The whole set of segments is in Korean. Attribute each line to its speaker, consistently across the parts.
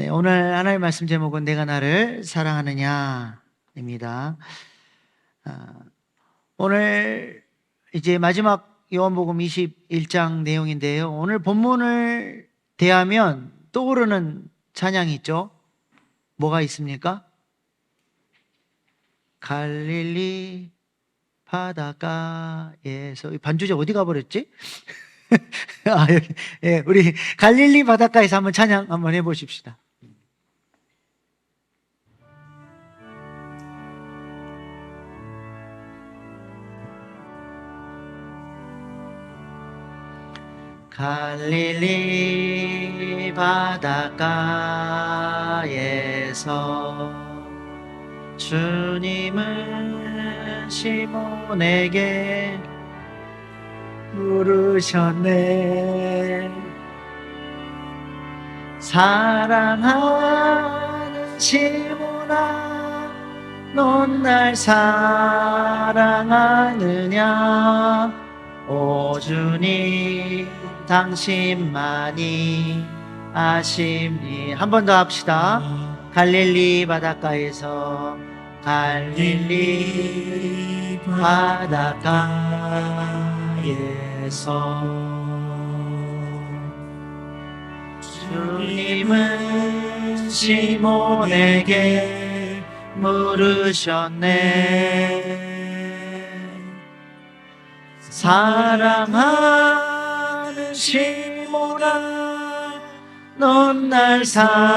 Speaker 1: 네, 오늘 하나님의 말씀 제목은 내가 나를 사랑하느냐입니다. 오늘 이제 마지막 요한복음 21장 내용인데요. 오늘 본문을 대하면 떠오르는 찬양이 있죠. 뭐가 있습니까? 갈릴리 바닷가에서, 반주자 어디 가버렸지? 여기. 예, 우리 갈릴리 바닷가에서 한번 찬양 한번 해보십시다. 갈릴리 바닷가에서 주님은 시몬에게 물으셨네. 사랑하는 시몬아, 넌 날 사랑하느냐? 오 주님, 당신만이 아십니. 한 번 더 합시다. 갈릴리 바닷가에서, 갈릴리 바닷가에서 주님은 시몬에게 물으셨네. 사랑하는 시몬아, 넌 날 사랑하느냐?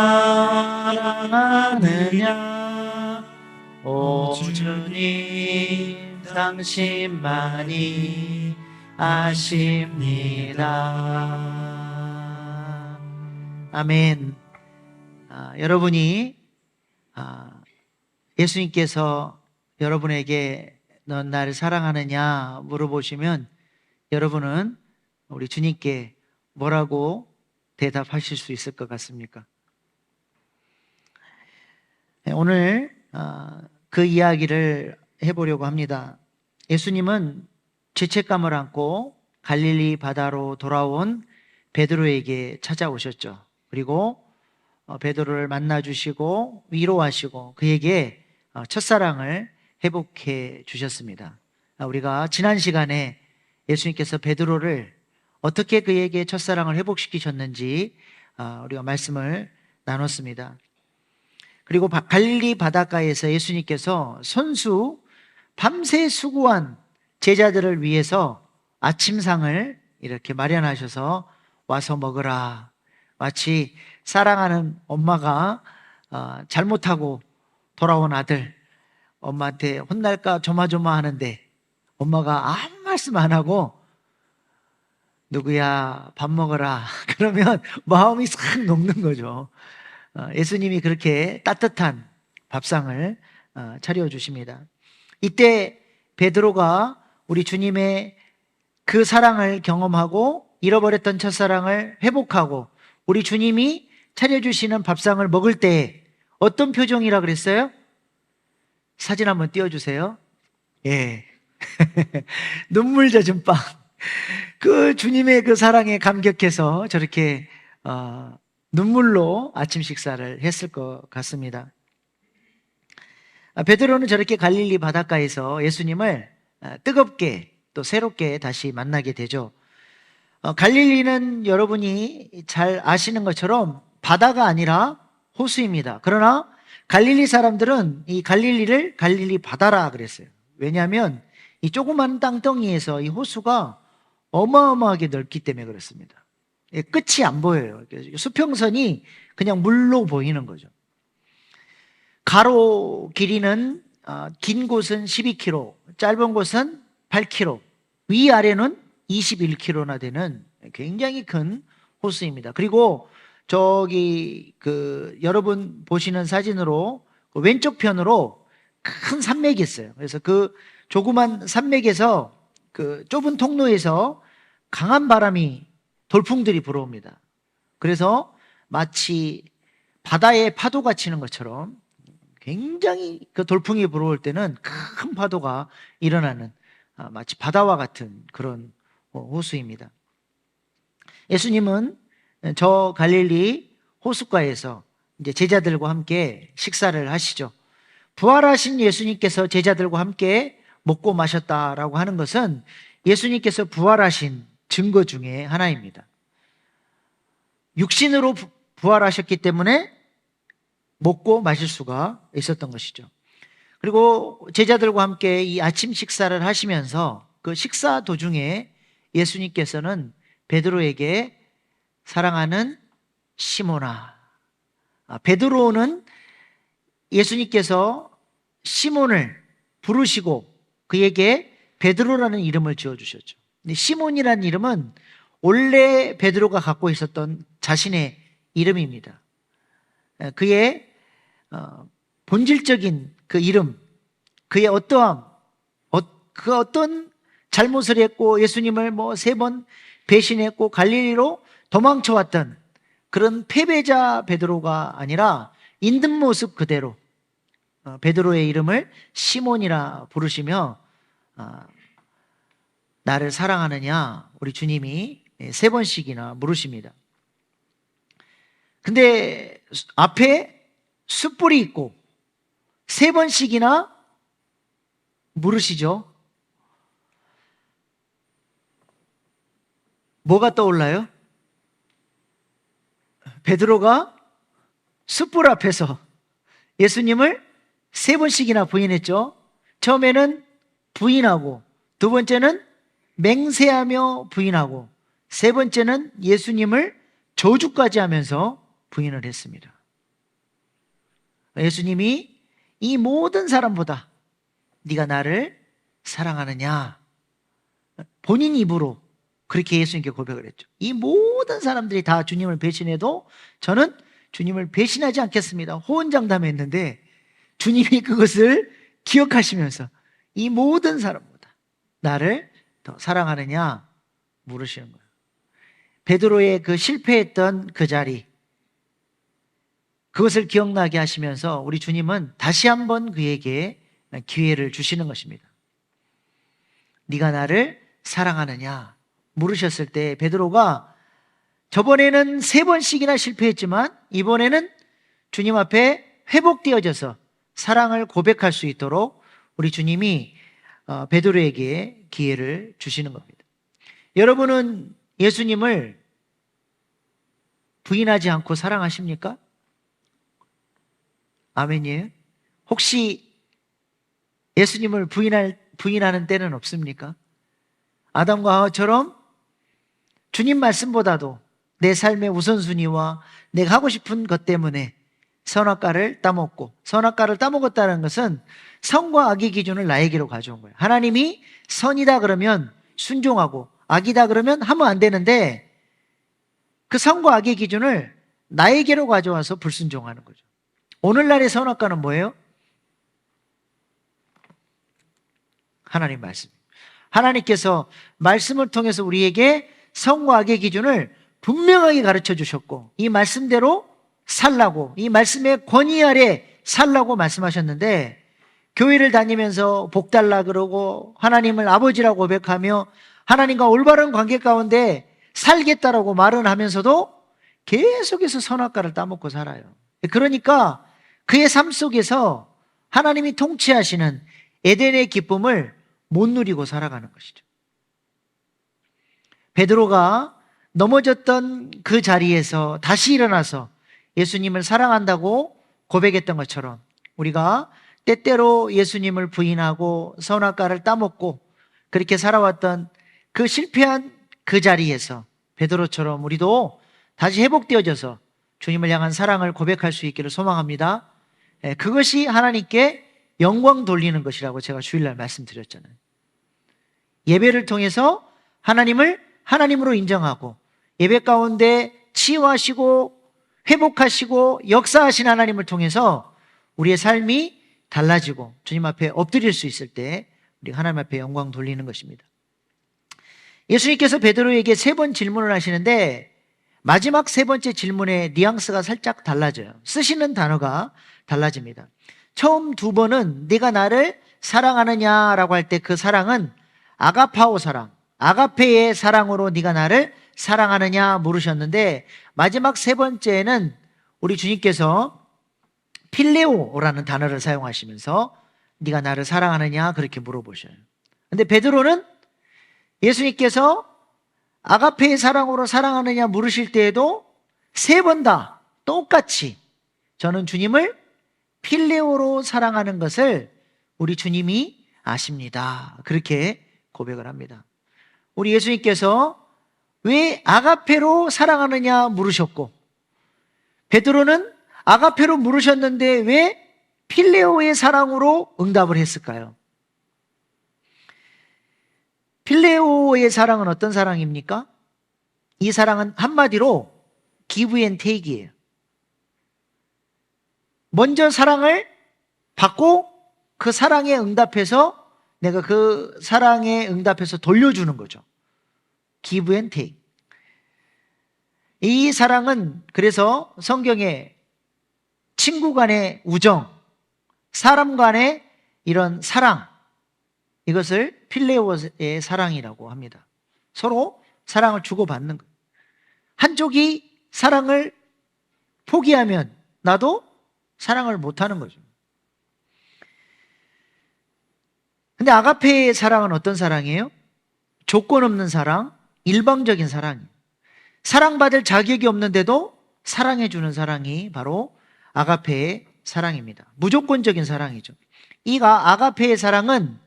Speaker 1: 오 주님, 당신만이 아십니다. 아멘. 여러분이 예수님께서 여러분에게 넌 나를 사랑하느냐 물어보시면 여러분은 우리 주님께 뭐라고 대답하실 수 있을 것 같습니까? 오늘 그 이야기를 해보려고 합니다. 예수님은 죄책감을 안고 갈릴리 바다로 돌아온 베드로에게 찾아오셨죠. 그리고 베드로를 만나주시고 위로하시고 그에게 첫사랑을 회복해 주셨습니다. 우리가 지난 시간에 예수님께서 베드로를 어떻게 그에게 첫사랑을 회복시키셨는지 우리가 말씀을 나눴습니다. 그리고 갈릴리 바닷가에서 예수님께서 손수 밤새 수고한 제자들을 위해서 아침상을 이렇게 마련하셔서 와서 먹으라. 마치 사랑하는 엄마가 잘못하고 돌아온 아들, 엄마한테 혼날까 조마조마하는데 엄마가 아무 말씀 안 하고 누구야 밥 먹어라 그러면 마음이 싹 녹는 거죠. 예수님이 그렇게 따뜻한 밥상을 차려주십니다. 이때 베드로가 우리 주님의 그 사랑을 경험하고 잃어버렸던 첫사랑을 회복하고 우리 주님이 차려주시는 밥상을 먹을 때 어떤 표정이라 그랬어요? 사진 한번 띄워주세요. 예. 눈물 젖은 빵. 그 주님의 그 사랑에 감격해서 저렇게 눈물로 아침 식사를 했을 것 같습니다. 베드로는 저렇게 갈릴리 바닷가에서 예수님을 뜨겁게 또 새롭게 다시 만나게 되죠. 갈릴리는 여러분이 잘 아시는 것처럼 바다가 아니라 호수입니다. 그러나 갈릴리 사람들은 이 갈릴리를 갈릴리 바다라 그랬어요. 왜냐하면 이 조그만 땅덩이에서 이 호수가 어마어마하게 넓기 때문에 그렇습니다. 끝이 안 보여요. 수평선이 그냥 물로 보이는 거죠. 가로 길이는 긴 곳은 12km, 짧은 곳은 8km, 위아래는 21km나 되는 굉장히 큰 호수입니다. 그리고 저기 여러분 보시는 사진으로 왼쪽 편으로 큰 산맥이 있어요. 그래서 그 조그만 산맥에서 그 좁은 통로에서 강한 바람이 돌풍들이 불어옵니다. 그래서 마치 바다에 파도가 치는 것처럼 굉장히 그 돌풍이 불어올 때는 큰 파도가 일어나는 마치 바다와 같은 그런 호수입니다. 예수님은 저 갈릴리 호숫가에서 이제 제자들과 함께 식사를 하시죠. 부활하신 예수님께서 제자들과 함께 먹고 마셨다라고 하는 것은 예수님께서 부활하신 증거 중에 하나입니다. 육신으로 부활하셨기 때문에 먹고 마실 수가 있었던 것이죠. 그리고 제자들과 함께 이 아침 식사를 하시면서 그 식사 도중에 예수님께서는 베드로에게 사랑하는 시몬아, 베드로는 예수님께서 시몬을 부르시고 그에게 베드로라는 이름을 지어주셨죠. 근데 시몬이라는 이름은 원래 베드로가 갖고 있었던 자신의 이름입니다. 그의 본질적인 그 이름, 그의 어떠함, 그 어떤 잘못을 했고 예수님을 3번 배신했고 갈릴리로 도망쳐왔던 그런 패배자 베드로가 아니라 있는 모습 그대로 베드로의 이름을 시몬이라 부르시며 나를 사랑하느냐 우리 주님이 3번씩이나 물으십니다. 근데 앞에 숯불이 있고 3번씩이나 물으시죠. 뭐가 떠올라요? 베드로가 숯불 앞에서 예수님을 3번씩이나 부인했죠. 처음에는 부인하고, 두 번째는 맹세하며 부인하고, 세 번째는 예수님을 저주까지 하면서 부인을 했습니다. 예수님이 이 모든 사람보다 네가 나를 사랑하느냐, 본인 입으로 그렇게 예수님께 고백을 했죠. 이 모든 사람들이 다 주님을 배신해도 저는 주님을 배신하지 않겠습니다. 호언장담했는데 주님이 그것을 기억하시면서 이 모든 사람보다 나를 더 사랑하느냐 물으시는 거예요. 베드로의 그 실패했던 그 자리, 그것을 기억나게 하시면서 우리 주님은 다시 한번 그에게 기회를 주시는 것입니다. 네가 나를 사랑하느냐 물으셨을 때 베드로가 저번에는 3번씩이나 실패했지만 이번에는 주님 앞에 회복되어져서 사랑을 고백할 수 있도록 우리 주님이 베드로에게 기회를 주시는 겁니다. 여러분은 예수님을 부인하지 않고 사랑하십니까? 아멘이에요? 혹시 예수님을 부인하는 때는 없습니까? 아담과 하와처럼 주님 말씀보다도 내 삶의 우선순위와 내가 하고 싶은 것 때문에 선악과를 따먹고, 선악과를 따먹었다는 것은 선과 악의 기준을 나에게로 가져온 거예요. 하나님이 선이다 그러면 순종하고 악이다 그러면 하면 안 되는데 그 선과 악의 기준을 나에게로 가져와서 불순종하는 거죠. 오늘날의 선악과는 뭐예요? 하나님 말씀. 하나님께서 말씀을 통해서 우리에게 선과 악의 기준을 분명하게 가르쳐 주셨고 이 말씀대로 살라고, 이 말씀의 권위 아래 살라고 말씀하셨는데 교회를 다니면서 복 달라 그러고 하나님을 아버지라고 고백하며 하나님과 올바른 관계 가운데 살겠다라고 말은 하면서도 계속해서 선악과를 따먹고 살아요. 그러니까 그의 삶 속에서 하나님이 통치하시는 에덴의 기쁨을 못 누리고 살아가는 것이죠. 베드로가 넘어졌던 그 자리에서 다시 일어나서 예수님을 사랑한다고 고백했던 것처럼 우리가 때때로 예수님을 부인하고 선악과를 따먹고 그렇게 살아왔던 그 실패한 그 자리에서 베드로처럼 우리도 다시 회복되어져서 주님을 향한 사랑을 고백할 수 있기를 소망합니다. 그것이 하나님께 영광 돌리는 것이라고 제가 주일날 말씀드렸잖아요. 예배를 통해서 하나님을 하나님으로 인정하고 예배 가운데 치유하시고 회복하시고 역사하신 하나님을 통해서 우리의 삶이 달라지고 주님 앞에 엎드릴 수 있을 때 우리 하나님 앞에 영광 돌리는 것입니다. 예수님께서 베드로에게 3번 질문을 하시는데 마지막 3번째 질문의 뉘앙스가 살짝 달라져요. 쓰시는 단어가 달라집니다. 처음 2번은 네가 나를 사랑하느냐라고 할 때 그 사랑은 아가파오 사랑, 아가페의 사랑으로 네가 나를 사랑하느냐 물으셨는데 마지막 3번째는 우리 주님께서 필레오라는 단어를 사용하시면서 네가 나를 사랑하느냐 그렇게 물어보셔요. 근데 베드로는 예수님께서 아가페의 사랑으로 사랑하느냐 물으실 때에도 3번 다 똑같이 저는 주님을 필레오로 사랑하는 것을 우리 주님이 아십니다. 그렇게 고백을 합니다. 우리 예수님께서 왜 아가페로 사랑하느냐 물으셨고 베드로는 아가페로 물으셨는데 왜 필레오의 사랑으로 응답을 했을까요? 필레오의 사랑은 어떤 사랑입니까? 이 사랑은 한마디로 give and take이에요. 먼저 사랑을 받고 그 사랑에 응답해서 내가 그 사랑에 응답해서 돌려주는 거죠. give and take. 이 사랑은 그래서 성경에 친구 간의 우정, 사람 간의 이런 사랑, 이것을 필레오의 사랑이라고 합니다. 서로 사랑을 주고받는 거예요. 한쪽이 사랑을 포기하면 나도 사랑을 못하는 거죠. 근데 아가페의 사랑은 어떤 사랑이에요? 조건 없는 사랑, 일방적인 사랑이에요. 사랑받을 자격이 없는데도 사랑해주는 사랑이 바로 아가페의 사랑입니다. 무조건적인 사랑이죠. 이 아가페의 사랑은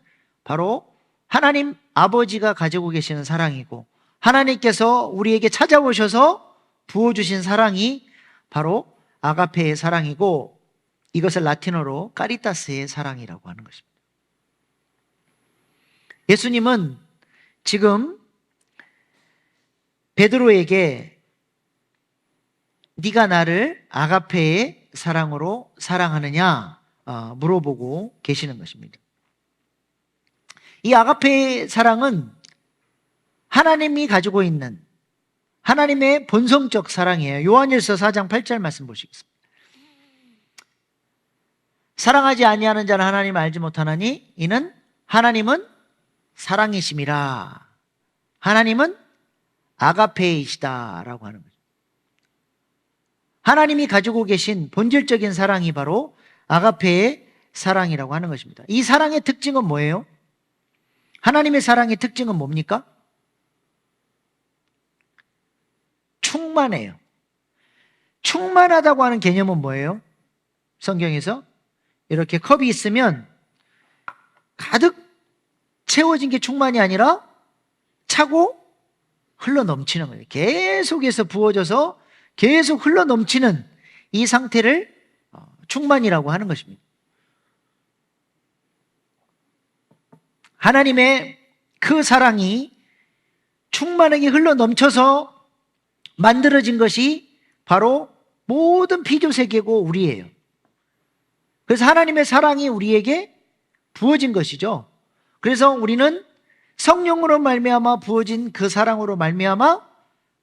Speaker 1: 바로 하나님 아버지가 가지고 계시는 사랑이고 하나님께서 우리에게 찾아오셔서 부어주신 사랑이 바로 아가페의 사랑이고 이것을 라틴어로 카리타스의 사랑이라고 하는 것입니다. 예수님은 지금 베드로에게 네가 나를 아가페의 사랑으로 사랑하느냐 물어보고 계시는 것입니다. 이 아가페의 사랑은 하나님이 가지고 있는 하나님의 본성적 사랑이에요. 요한일서 4장 8절 말씀 보시겠습니다. 사랑하지 아니하는 자는 하나님을 알지 못하나니 이는 하나님은 사랑이심이라. 하나님은 아가페이시다라고 하는 거죠. 하나님이 가지고 계신 본질적인 사랑이 바로 아가페의 사랑이라고 하는 것입니다. 이 사랑의 특징은 뭐예요? 하나님의 사랑의 특징은 뭡니까? 충만해요. 충만하다고 하는 개념은 뭐예요? 성경에서 이렇게 컵이 있으면 가득 채워진 게 충만이 아니라 차고 흘러 넘치는 거예요. 계속해서 부어져서 계속 흘러 넘치는 이 상태를 충만이라고 하는 것입니다. 하나님의 그 사랑이 충만하게 흘러 넘쳐서 만들어진 것이 바로 모든 피조세계고 우리예요. 그래서 하나님의 사랑이 우리에게 부어진 것이죠. 그래서 우리는 성령으로 말미암아 부어진 그 사랑으로 말미암아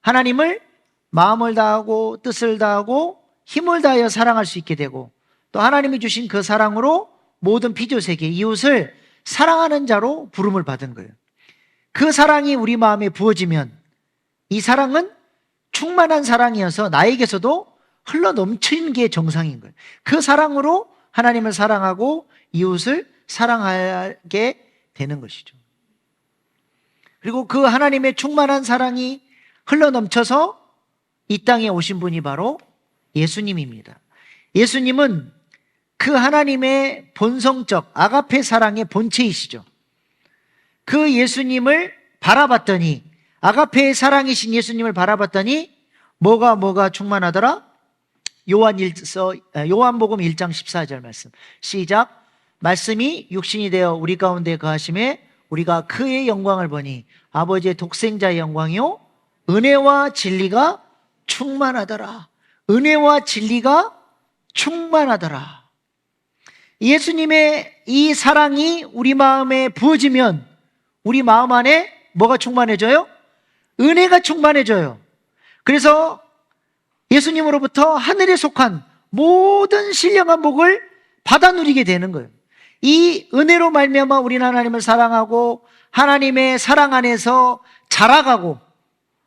Speaker 1: 하나님을 마음을 다하고 뜻을 다하고 힘을 다하여 사랑할 수 있게 되고 또 하나님이 주신 그 사랑으로 모든 피조세계 이웃을 사랑하는 자로 부름을 받은 거예요. 그 사랑이 우리 마음에 부어지면 이 사랑은 충만한 사랑이어서 나에게서도 흘러 넘치는 게 정상인 거예요. 그 사랑으로 하나님을 사랑하고 이웃을 사랑하게 되는 것이죠. 그리고 그 하나님의 충만한 사랑이 흘러 넘쳐서 이 땅에 오신 분이 바로 예수님입니다. 예수님은 그 하나님의 본성적 아가페 사랑의 본체이시죠. 그 예수님을 바라봤더니 아가페의 사랑이신 예수님을 바라봤더니 뭐가 충만하더라? 요한복음 1장 14절 말씀 시작. 말씀이 육신이 되어 우리 가운데 거하심에 우리가 그의 영광을 보니 아버지의 독생자의 영광이요 은혜와 진리가 충만하더라. 은혜와 진리가 충만하더라. 예수님의 이 사랑이 우리 마음에 부어지면 우리 마음 안에 뭐가 충만해져요? 은혜가 충만해져요. 그래서 예수님으로부터 하늘에 속한 모든 신령한 복을 받아 누리게 되는 거예요. 이 은혜로 말미암아 우리는 하나님을 사랑하고 하나님의 사랑 안에서 자라가고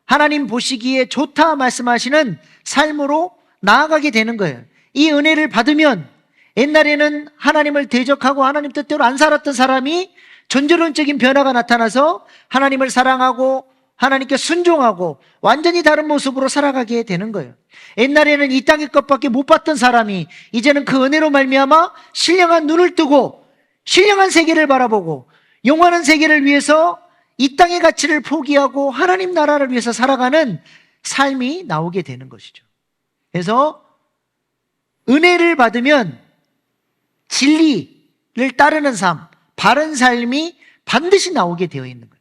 Speaker 1: 하나님 보시기에 좋다 말씀하시는 삶으로 나아가게 되는 거예요. 이 은혜를 받으면 옛날에는 하나님을 대적하고 하나님 뜻대로 안 살았던 사람이 전조론적인 변화가 나타나서 하나님을 사랑하고 하나님께 순종하고 완전히 다른 모습으로 살아가게 되는 거예요. 옛날에는 이 땅의 것밖에 못 봤던 사람이 이제는 그 은혜로 말미암아 신령한 눈을 뜨고 신령한 세계를 바라보고 영원한 세계를 위해서 이 땅의 가치를 포기하고 하나님 나라를 위해서 살아가는 삶이 나오게 되는 것이죠. 그래서 은혜를 받으면 진리를 따르는 삶, 바른 삶이 반드시 나오게 되어 있는 거예요.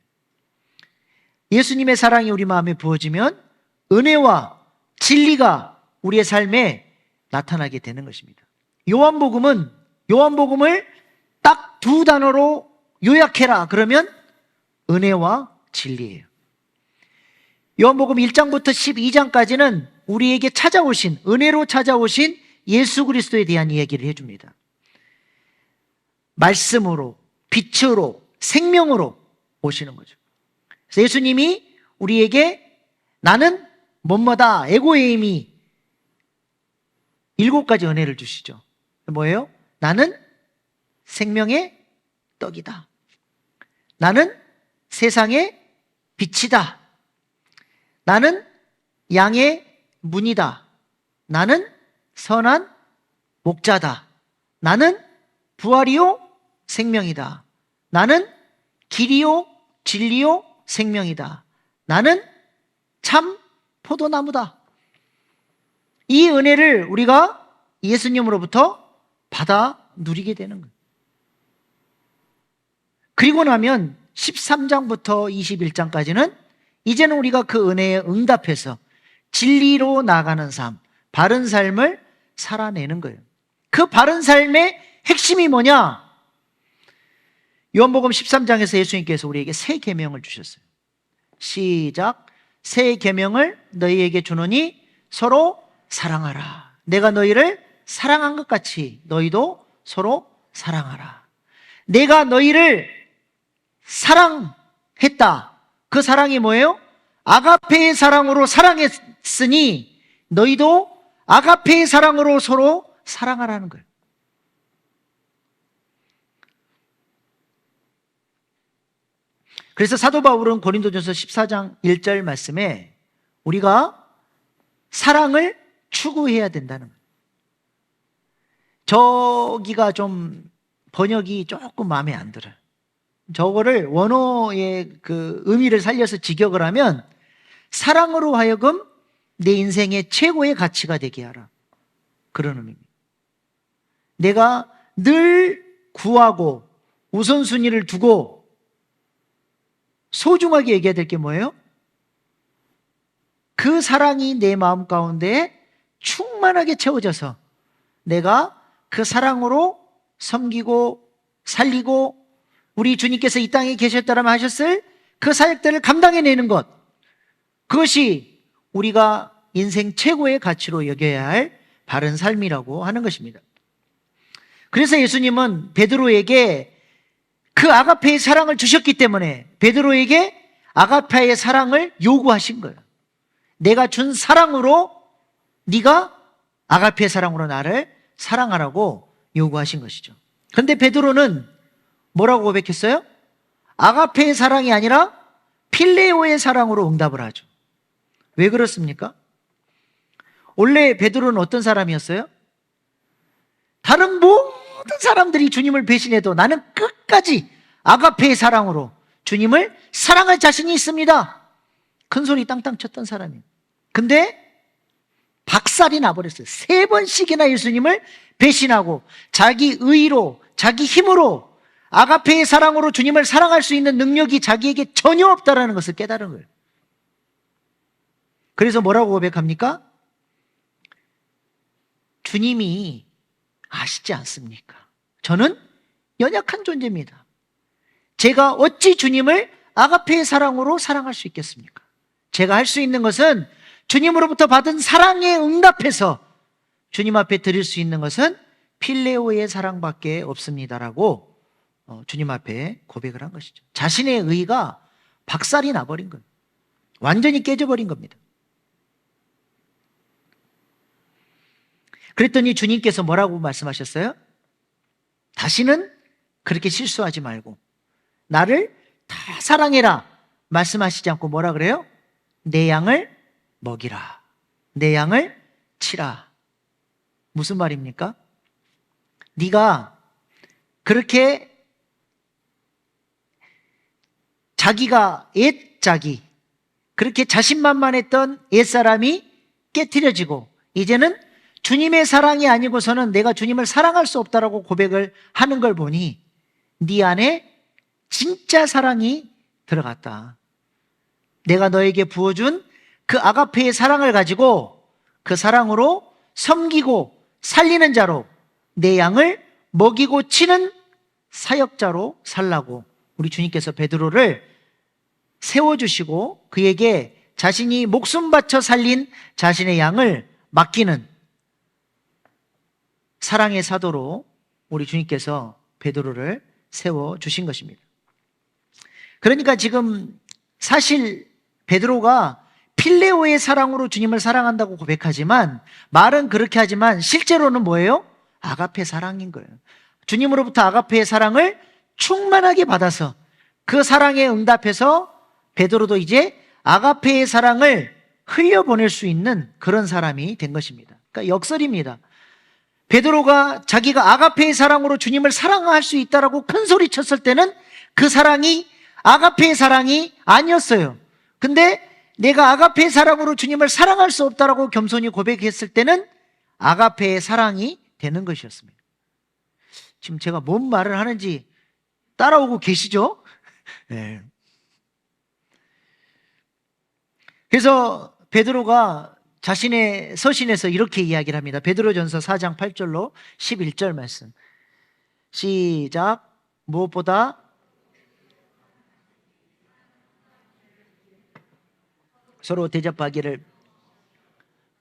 Speaker 1: 예수님의 사랑이 우리 마음에 부어지면 은혜와 진리가 우리의 삶에 나타나게 되는 것입니다. 요한복음을 딱 두 단어로 요약해라 그러면 은혜와 진리예요. 요한복음 1장부터 12장까지는 우리에게 찾아오신, 은혜로 찾아오신 예수 그리스도에 대한 이야기를 해줍니다. 말씀으로, 빛으로, 생명으로 오시는 거죠. 그래서 예수님이 우리에게 나는 뭐뭐다, 에고에임이 7가지 은혜를 주시죠. 뭐예요? 나는 생명의 떡이다. 나는 세상의 빛이다. 나는 양의 문이다. 나는 선한 목자다. 나는 부활이요 생명이다. 나는 길이요 진리요 생명이다. 나는 참 포도나무다. 이 은혜를 우리가 예수님으로부터 받아 누리게 되는 거예요. 그리고 나면 13장부터 21장까지는 이제는 우리가 그 은혜에 응답해서 진리로 나가는 삶, 바른 삶을 살아내는 거예요. 그 바른 삶의 핵심이 뭐냐? 요한복음 13장에서 예수님께서 우리에게 새 계명을 주셨어요. 시작. 새 계명을 너희에게 주노니 서로 사랑하라. 내가 너희를 사랑한 것 같이 너희도 서로 사랑하라. 내가 너희를 사랑했다. 그 사랑이 뭐예요? 아가페의 사랑으로 사랑했으니 너희도 아가페의 사랑으로 서로 사랑하라는 거예요. 그래서 사도 바울은 고린도전서 14장 1절 말씀에 우리가 사랑을 추구해야 된다는 거예요. 저기가 좀 번역이 조금 마음에 안 들어요. 저거를 원어의 그 의미를 살려서 직역을 하면 사랑으로 하여금 내 인생의 최고의 가치가 되게 하라. 그런 의미입니다. 내가 늘 구하고 우선순위를 두고 소중하게 얘기해야 될 게 뭐예요? 그 사랑이 내 마음 가운데 충만하게 채워져서 내가 그 사랑으로 섬기고 살리고 우리 주님께서 이 땅에 계셨다면 하셨을 그 사역들을 감당해내는 것, 그것이 우리가 인생 최고의 가치로 여겨야 할 바른 삶이라고 하는 것입니다. 그래서 예수님은 베드로에게 그 아가페의 사랑을 주셨기 때문에 베드로에게 아가페의 사랑을 요구하신 거예요. 내가 준 사랑으로 네가 아가페의 사랑으로 나를 사랑하라고 요구하신 것이죠. 그런데 베드로는 뭐라고 고백했어요? 아가페의 사랑이 아니라 필레오의 사랑으로 응답을 하죠. 왜 그렇습니까? 원래 베드로는 어떤 사람이었어요? 다른 모든 사람들이 주님을 배신해도 나는 끝까지 아가페의 사랑으로 주님을 사랑할 자신이 있습니다. 큰 소리 땅땅 쳤던 사람이에요. 근데 박살이 나버렸어요. 3번씩이나 예수님을 배신하고 자기 의로, 자기 힘으로 아가페의 사랑으로 주님을 사랑할 수 있는 능력이 자기에게 전혀 없다는 것을 깨달은 거예요. 그래서 뭐라고 고백합니까? 주님이 아시지 않습니까? 저는 연약한 존재입니다. 제가 어찌 주님을 아가페의 사랑으로 사랑할 수 있겠습니까? 제가 할 수 있는 것은 주님으로부터 받은 사랑에 응답해서 주님 앞에 드릴 수 있는 것은 필레오의 사랑밖에 없습니다라고 주님 앞에 고백을 한 것이죠. 자신의 의가 박살이 나버린 거예요. 완전히 깨져버린 겁니다. 그랬더니 주님께서 뭐라고 말씀하셨어요? 다시는 그렇게 실수하지 말고 나를 다 사랑해라 말씀하시지 않고 뭐라 그래요? 내 양을 먹이라, 내 양을 치라. 무슨 말입니까? 네가 그렇게 자기가 옛자기, 그렇게 자신만만했던 옛사람이 깨트려지고 이제는 주님의 사랑이 아니고서는 내가 주님을 사랑할 수 없다라고 고백을 하는 걸 보니 네 안에 진짜 사랑이 들어갔다. 내가 너에게 부어준 그 아가페의 사랑을 가지고 그 사랑으로 섬기고 살리는 자로 내 양을 먹이고 치는 사역자로 살라고 우리 주님께서 베드로를 세워주시고 그에게 자신이 목숨 바쳐 살린 자신의 양을 맡기는 사랑의 사도로 우리 주님께서 베드로를 세워주신 것입니다. 그러니까 지금 사실 베드로가 필레오의 사랑으로 주님을 사랑한다고 고백하지만 말은 그렇게 하지만 실제로는 뭐예요? 아가페 사랑인 거예요. 주님으로부터 아가페의 사랑을 충만하게 받아서 그 사랑에 응답해서 베드로도 이제 아가페의 사랑을 흘려보낼 수 있는 그런 사람이 된 것입니다. 그러니까 역설입니다. 베드로가 자기가 아가페의 사랑으로 주님을 사랑할 수 있다라고 큰 소리 쳤을 때는 그 사랑이 아가페의 사랑이 아니었어요. 근데 내가 아가페의 사랑으로 주님을 사랑할 수 없다라고 겸손히 고백했을 때는 아가페의 사랑이 되는 것이었습니다. 지금 제가 뭔 말을 하는지 따라오고 계시죠? 네. 그래서 베드로가 자신의 서신에서 이렇게 이야기를 합니다. 베드로전서 4장 8절로 11절 말씀. 시작. 무엇보다 서로 대접하기를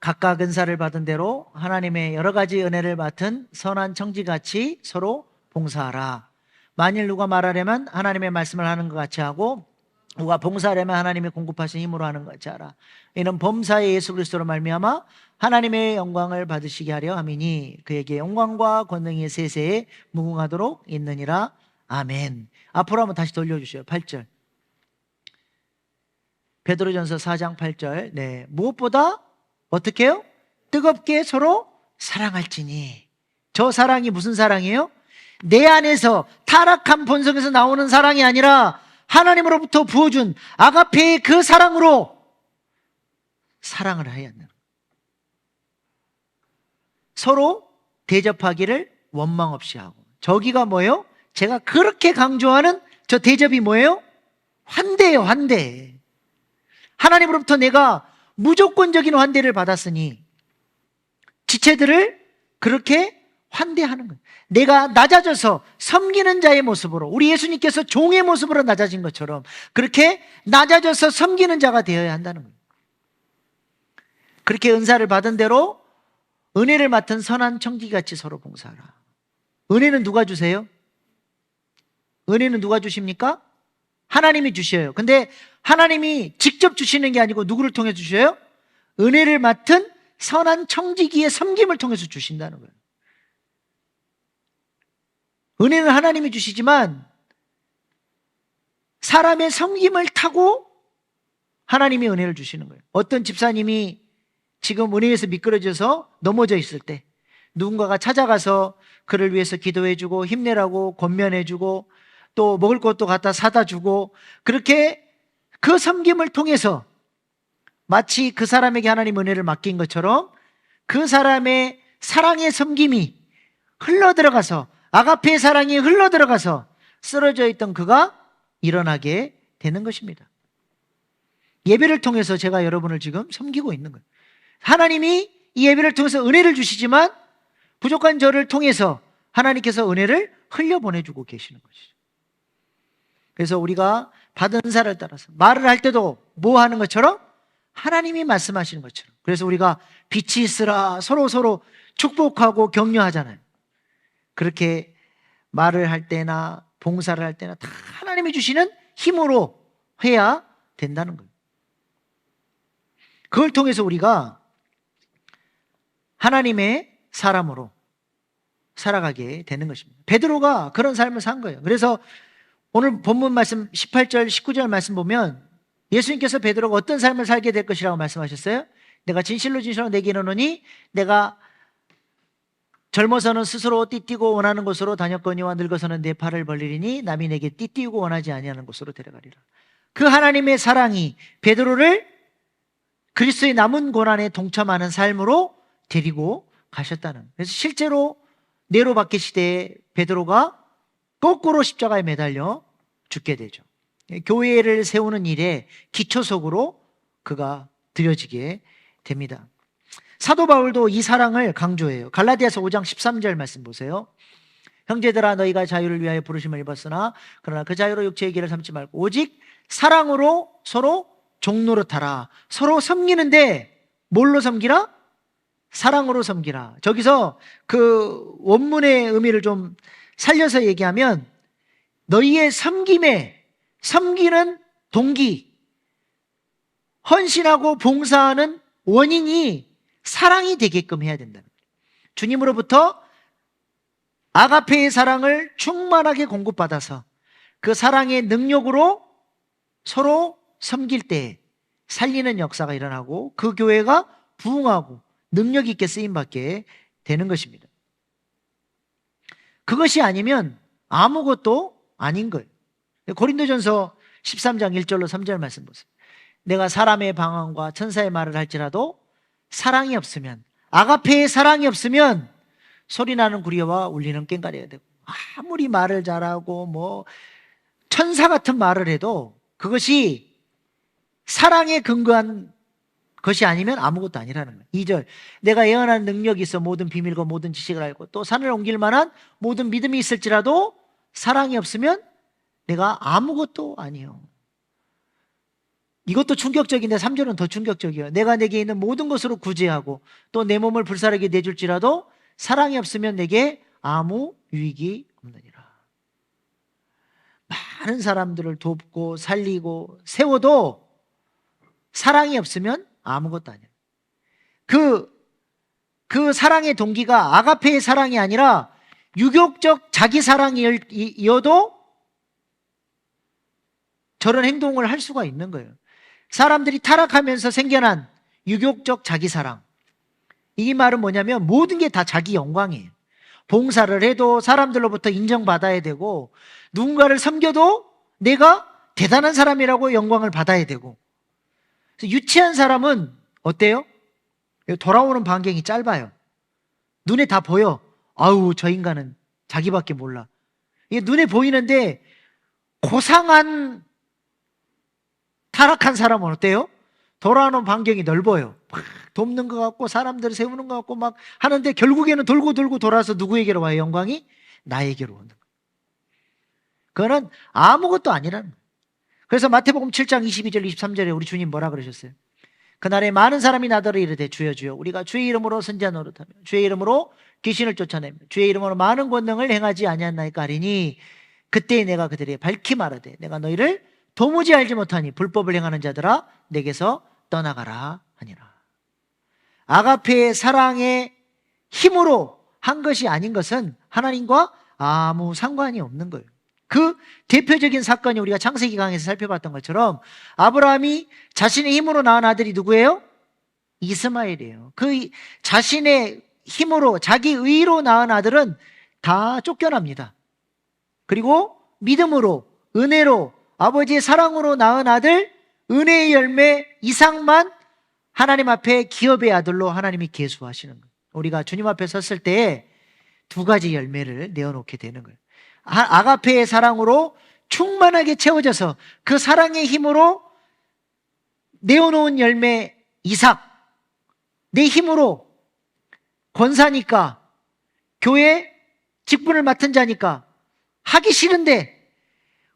Speaker 1: 각각 은사를 받은 대로 하나님의 여러 가지 은혜를 맡은 선한 청지같이 서로 봉사하라. 만일 누가 말하려면 하나님의 말씀을 하는 것 같이 하고 누가 봉사하려면 하나님이 공급하신 힘으로 하는 것 같이 하라. 이는 범사의 예수 그리스도로 말미암아 하나님의 영광을 받으시게 하려 함이니 그에게 영광과 권능이 세세에 무궁하도록 있느니라. 아멘. 앞으로 한번 다시 돌려주세요. 8절. 베드로전서 4장 8절. 네. 무엇보다 어떻게 해요? 뜨겁게 서로 사랑할지니. 저 사랑이 무슨 사랑이에요? 내 안에서 타락한 본성에서 나오는 사랑이 아니라 하나님으로부터 부어준 아가페의 그 사랑으로 사랑을 해야 한다. 서로 대접하기를 원망 없이 하고. 저기가 뭐예요? 제가 그렇게 강조하는 저 대접이 뭐예요? 환대예요, 환대. 하나님으로부터 내가 무조건적인 환대를 받았으니 지체들을 그렇게 환대하는 거예요. 내가 낮아져서 섬기는 자의 모습으로, 우리 예수님께서 종의 모습으로 낮아진 것처럼 그렇게 낮아져서 섬기는 자가 되어야 한다는 거예요. 그렇게 은사를 받은 대로 은혜를 맡은 선한 청지기같이 서로 봉사하라. 은혜는 누가 주세요? 은혜는 누가 주십니까? 하나님이 주셔요. 근데 하나님이 직접 주시는 게 아니고 누구를 통해 주셔요? 은혜를 맡은 선한 청지기의 섬김을 통해서 주신다는 거예요. 은혜는 하나님이 주시지만 사람의 섬김을 타고 하나님이 은혜를 주시는 거예요. 어떤 집사님이 지금 은혜에서 미끄러져서 넘어져 있을 때 누군가가 찾아가서 그를 위해서 기도해주고 힘내라고 권면해주고 또 먹을 것도 갖다 사다 주고 그렇게 그 섬김을 통해서 마치 그 사람에게 하나님 은혜를 맡긴 것처럼 그 사람의 사랑의 섬김이 흘러들어가서 아가페의 사랑이 흘러들어가서 쓰러져 있던 그가 일어나게 되는 것입니다. 예배를 통해서 제가 여러분을 지금 섬기고 있는 거예요. 하나님이 이 예배를 통해서 은혜를 주시지만 부족한 저를 통해서 하나님께서 은혜를 흘려보내주고 계시는 것이죠. 그래서 우리가 받은 은사를 따라서 말을 할 때도 뭐 하는 것처럼 하나님이 말씀하시는 것처럼, 그래서 우리가 빛이 있으라 서로 축복하고 격려하잖아요. 그렇게 말을 할 때나 봉사를 할 때나 다 하나님이 주시는 힘으로 해야 된다는 거예요. 그걸 통해서 우리가 하나님의 사람으로 살아가게 되는 것입니다. 베드로가 그런 삶을 산 거예요. 그래서 오늘 본문 말씀 18절, 19절 말씀 보면 예수님께서 베드로가 어떤 삶을 살게 될 것이라고 말씀하셨어요? 내가 진실로 진실로 내게 이르노니 내가 젊어서는 스스로 띠띠고 원하는 곳으로 다녔거니와 늙어서는 내 팔을 벌리리니 남이 내게 띠띠고 원하지 아니하는 곳으로 데려가리라. 그 하나님의 사랑이 베드로를 그리스도의 남은 고난에 동참하는 삶으로 데리고 가셨다는. 그래서 실제로 네로 박해 시대에 베드로가 거꾸로 십자가에 매달려 죽게 되죠. 교회를 세우는 일에 기초석으로 그가 드려지게 됩니다. 사도 바울도 이 사랑을 강조해요. 갈라디아서 5장 13절 말씀 보세요. 형제들아 너희가 자유를 위하여 부르심을 입었으나 그러나 그 자유로 육체의 길을 삼지 말고 오직 사랑으로 서로 종노릇하라. 서로 섬기는데 뭘로 섬기라? 사랑으로 섬기라. 저기서 그 원문의 의미를 좀 살려서 얘기하면 너희의 섬기는 동기, 헌신하고 봉사하는 원인이 사랑이 되게끔 해야 된다는 거예요. 주님으로부터 아가페의 사랑을 충만하게 공급받아서 그 사랑의 능력으로 서로 섬길 때 살리는 역사가 일어나고 그 교회가 부흥하고 능력 있게 쓰임받게 되는 것입니다. 그것이 아니면 아무것도 아닌 거예요. 고린도전서 13장 1절로 3절 말씀 보세요. 내가 사람의 방언과 천사의 말을 할지라도 사랑이 없으면, 아가페의 사랑이 없으면 소리나는 구리와 울리는 꽹과리가 되고, 아무리 말을 잘하고 뭐 천사 같은 말을 해도 그것이 사랑에 근거한 것이 아니면 아무것도 아니라는 거예요. 2절 내가 예언하는 능력이 있어 모든 비밀과 모든 지식을 알고 또 산을 옮길 만한 모든 믿음이 있을지라도 사랑이 없으면 내가 아무것도 아니요. 이것도 충격적인데 3절은 더 충격적이에요. 내가 내게 있는 모든 것으로 구제하고 또 내 몸을 불사르게 내줄지라도 사랑이 없으면 내게 아무 유익이 없느니라. 많은 사람들을 돕고 살리고 세워도 사랑이 없으면 아무것도 아니에요. 그 사랑의 동기가 아가페의 사랑이 아니라 유격적 자기 사랑이어도 저런 행동을 할 수가 있는 거예요. 사람들이 타락하면서 생겨난 유격적 자기 사랑. 이 말은 뭐냐면 모든 게 다 자기 영광이에요. 봉사를 해도 사람들로부터 인정받아야 되고 누군가를 섬겨도 내가 대단한 사람이라고 영광을 받아야 되고. 그래서 유치한 사람은 어때요? 돌아오는 반경이 짧아요. 눈에 다 보여. 아우 저 인간은 자기밖에 몰라. 이게 눈에 보이는데 고상한 타락한 사람은 어때요? 돌아오는 반경이 넓어요. 막 돕는 것 같고 사람들을 세우는 것 같고 막 하는데 결국에는 돌고 돌아서 누구에게로 와요? 영광이 나에게로 오는 거예요. 그거는 아무것도 아니라는 거예요. 그래서 마태복음 7장 22절 23절에 우리 주님 뭐라 그러셨어요? 그날에 많은 사람이 나더러 이르되 주여 주여 우리가 주의 이름으로 선지자 노릇하며 주의 이름으로 귀신을 쫓아내며 주의 이름으로 많은 권능을 행하지 아니하나이까 하리니 그때 내가 그들에게 밝히 말하되 내가 너희를 도무지 알지 못하니 불법을 행하는 자들아 내게서 떠나가라 하니라. 아가페의 사랑의 힘으로 한 것이 아닌 것은 하나님과 아무 상관이 없는 거예요. 그 대표적인 사건이 우리가 창세기 강에서 살펴봤던 것처럼 아브라함이 자신의 힘으로 낳은 아들이 누구예요? 이스마엘이에요. 그 자신의 힘으로 자기 의로 낳은 아들은 다 쫓겨납니다. 그리고 믿음으로 은혜로 아버지의 사랑으로 낳은 아들 은혜의 열매 이삭만 하나님 앞에 기업의 아들로 하나님이 계수하시는 거예요. 우리가 주님 앞에 섰을 때 두 가지 열매를 내어놓게 되는 거예요. 아가페의 사랑으로 충만하게 채워져서 그 사랑의 힘으로 내어놓은 열매 이삭, 내 힘으로 권사니까 교회 직분을 맡은 자니까 하기 싫은데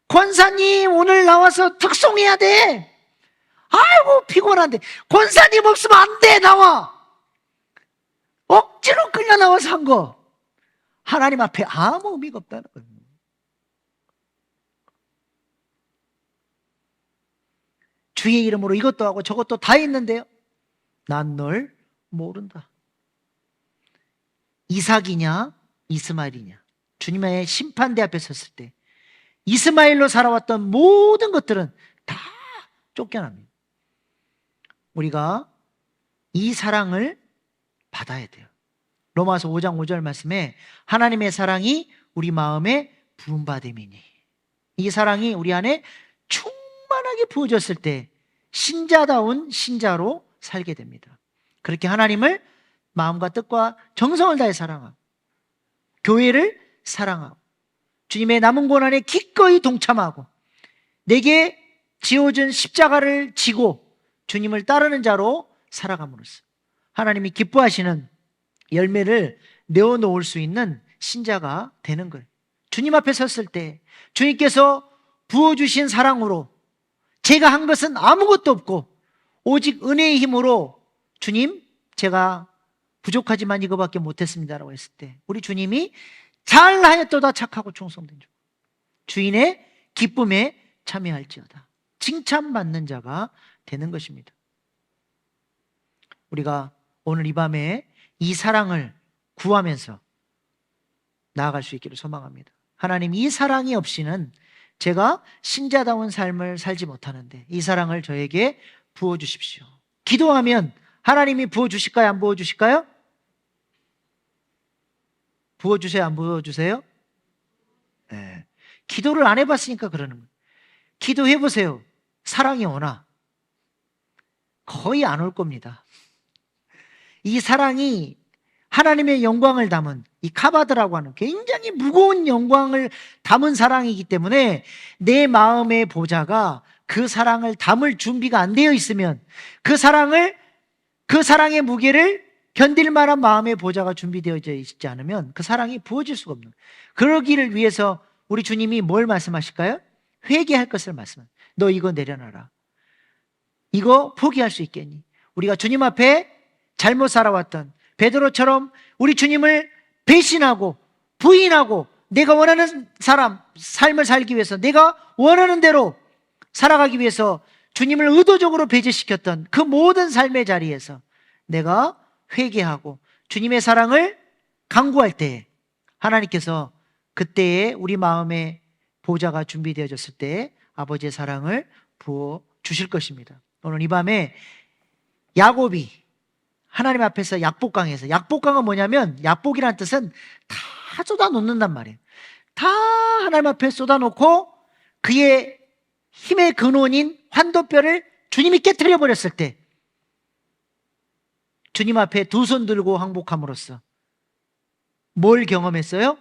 Speaker 1: 권사님 오늘 나와서 특송해야 돼. 아이고 피곤한데 권사님 없으면 안 돼. 나와. 억지로 끌려 나와서 한 거 하나님 앞에 아무 의미가 없다는 거예요. 주의 이름으로 이것도 하고 저것도 다 했는데요 난 널 모른다. 이삭이냐 이스마엘이냐. 주님의 심판대 앞에 섰을 때 이스마엘로 살아왔던 모든 것들은 다 쫓겨납니다. 우리가 이 사랑을 받아야 돼요. 로마서 5장 5절 말씀에 하나님의 사랑이 우리 마음에 부음받음이니, 이 사랑이 우리 안에 충만하게 부어졌을 때 신자다운 신자로 살게 됩니다. 그렇게 하나님을 마음과 뜻과 정성을 다해 사랑하고 교회를 사랑하고 주님의 남은 고난에 기꺼이 동참하고 내게 지어준 십자가를 지고 주님을 따르는 자로 살아감으로써 하나님이 기뻐하시는 열매를 내어놓을 수 있는 신자가 되는 거예요. 주님 앞에 섰을 때 주님께서 부어주신 사랑으로 제가 한 것은 아무것도 없고 오직 은혜의 힘으로 주님, 제가 부족하지만 이거밖에 못했습니다라고 했을 때 우리 주님이 잘하였도다 착하고 충성된 자, 주인의 기쁨에 참여할지어다, 칭찬받는 자가 되는 것입니다. 우리가 오늘 이 밤에 이 사랑을 구하면서 나아갈 수 있기를 소망합니다. 하나님, 이 사랑이 없이는 제가 신자다운 삶을 살지 못하는데 이 사랑을 저에게 부어주십시오. 기도하면 하나님이 부어주실까요? 안 부어주실까요? 부어주세요? 안 부어주세요? 네. 기도를 안 해봤으니까 그러는 거예요. 기도해보세요. 사랑이 오나? 거의 안 올 겁니다. 이 사랑이 하나님의 영광을 담은 이 카바드라고 하는 굉장히 무거운 영광을 담은 사랑이기 때문에 내 마음의 보좌가 그 사랑을 담을 준비가 안 되어 있으면 그 사랑의 무게를 견딜 만한 마음의 보좌가 준비되어져 있지 않으면 그 사랑이 부어질 수가 없는 거예요. 그러기를 위해서 우리 주님이 뭘 말씀하실까요? 회개할 것을 말씀합니다. 너 이거 내려놔라. 이거 포기할 수 있겠니? 우리가 주님 앞에 잘못 살아왔던 베드로처럼 우리 주님을 배신하고 부인하고 내가 원하는 삶을 살기 위해서 내가 원하는 대로 살아가기 위해서 주님을 의도적으로 배제시켰던 그 모든 삶의 자리에서 내가 회개하고 주님의 사랑을 간구할 때 하나님께서 그때에 우리 마음의 보좌가 준비되어졌을 때 아버지의 사랑을 부어 주실 것입니다. 오늘 이 밤에 야곱이 하나님 앞에서 약복강에서, 약복강은 뭐냐면 약복이라는 뜻은 다 쏟아놓는단 말이에요. 다 하나님 앞에 쏟아놓고 그의 힘의 근원인 환도뼈를 주님이 깨트려 버렸을 때 주님 앞에 두 손 들고 항복함으로써 뭘 경험했어요?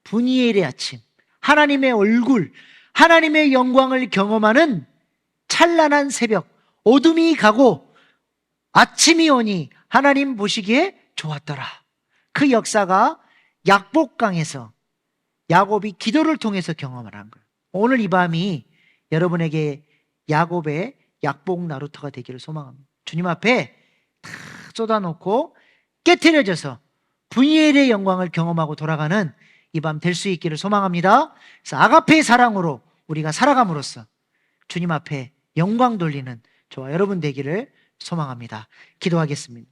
Speaker 1: 분이엘의 아침, 하나님의 얼굴, 하나님의 영광을 경험하는 찬란한 새벽, 어둠이 가고 아침이 오니 하나님 보시기에 좋았더라. 그 역사가 약복강에서 야곱이 기도를 통해서 경험을 한 거예요. 오늘 이 밤이 여러분에게 야곱의 약복 나루터가 되기를 소망합니다. 주님 앞에 다 쏟아놓고 깨트려져서 분이엘의 영광을 경험하고 돌아가는 이 밤 될 수 있기를 소망합니다. 그래서 아가페의 사랑으로 우리가 살아감으로써 주님 앞에 영광 돌리는 저와 여러분 되기를 소망합니다. 기도하겠습니다.